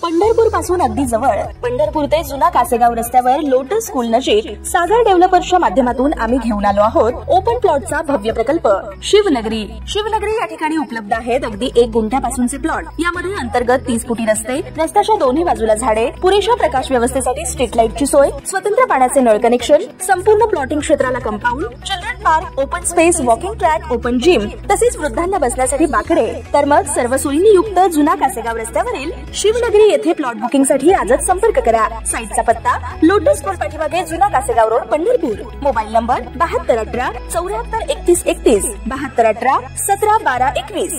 पंढरपूर पासून अगदी जवळ पंढरपूर ते जुना कासेगाव रस्त्यावर लोटस स्कूल नजीक सागर डेव्हलपर्सच्या माध्यमातून आम्ही घेऊन आलो आहोत ओपन प्लॉटचा भव्य प्रकल्प शिवनगरी। शिवनगरी या ठिकाणी उपलब्ध आहेत अगदी 1 गुंठ्यापासूनचे प्लॉट। यामध्ये अंतर्गत 30 फुटी रस्ते, रस्त्याच्या दोन्ही बाजूला झाडे, पुरेशा प्रकाश व्यवस्थेसाठी स्ट्रीट लाईटची सोय, स्वतंत्र पाण्याचे नळ कनेक्शन, संपूर्ण प्लॉटिंग क्षेत्राला compound, children park, open space, walking track, open gym, तसेच वृद्धांना बसण्यासाठी बाकडे। तर मग सर्व सोयींनी युक्त जुना कासेगाव रस्त्यावरील शिवनगरी येथे प्लॉट बुकिंग साठी आजच संपर्क करा। साईटचा पत्ता लोटस स्कूल पाठीमागे जुना Kasegaon road Pandharpur. Mobile number 7218 743131 7218 171221।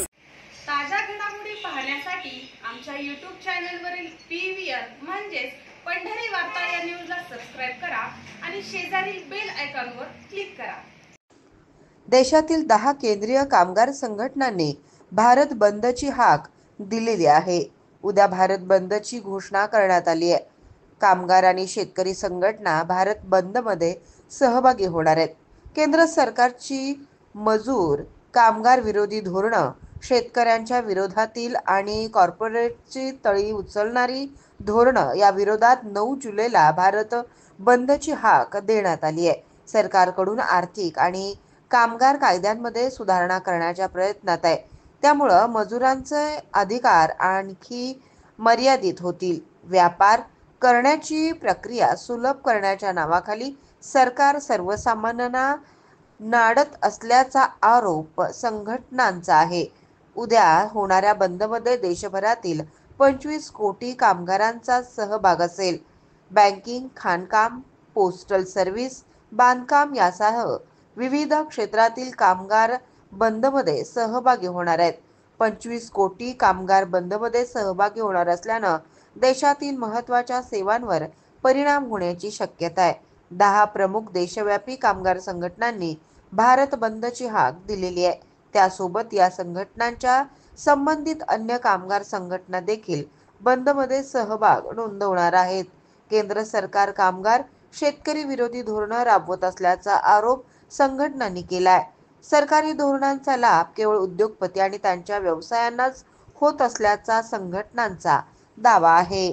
ताज्या घडामोडी पाहण्यासाठी आमच्या YouTube चॅनलवरील PVR म्हणजेच पंढरी वार्ता या न्यूजला सबस्क्राइब करा आणि शेजारील बेल आयकॉनवर क्लिक करा। देशातील 10 केंद्रीय कामगार संघटनांनी भारत बंदची हाक दिलेली आहे। उद्या भारत बंदची घोषणा करण्यात आली आहे। कामगार आणि शेतकरी संघटना भारत बंदमध्ये सहभागी होणार आहेत। केंद्र सरकारची मजूर कामगार विरोधी धोरणं, शेतकऱ्यांच्या विरोधातील आणि कॉर्पोरेटची तळी उचलणारी धोरणं या विरोधात 9 जुलैला भारत बंदची हाक देण्यात आली आहे। सरकारकडून आर्थिक आणि कामगार कायद्यांमध्ये सुधारणा करण्याच्या प्रयत्नात आहे। त्यामुळे मजुरांचे अधिकार आणखी मर्यादित होतील। व्यापार करण्याची प्रक्रिया सुलभ करण्याच्या नावाखाली सरकार सर्वसामान्यांना नाडत असल्याचा आरोप संघटनांचा आहे। उद्या होणाऱ्या बंदमध्ये देशभरातील 25 कोटी कामगारांचा सहभाग असेल। बँकिंग, खाणकाम, पोस्टल सर्व्हिस, बांधकाम यासह विविध क्षेत्रातील कामगार बंदमध्ये सहभागी होणार आहेत। 25 कोटी कामगार बंदमध्ये सहभागी होणार असल्यानं देशातील महत्त्वाच्या सेवांवर परिणाम होण्याची शक्यता आहे। 10 प्रमुख देशव्यापी कामगार संघटनांनी भारत बंदची हाक दिलेली आहे। त्यासोबत या संघटनांच्या संबंधित अन्य कामगार संघटना देखील बंदमध्ये सहभाग नोंदवणार आहेत। केंद्र सरकार कामगार शेतकरी विरोधी धोरणं राबवत असल्याचा आरोप संघटनांनी केलाय। सरकारी धोरणांचा लाभ केवळ उद्योगपती आणि त्यांच्या व्यवसायांनाच होत असल्याचा संघटनांचा दावा आहे।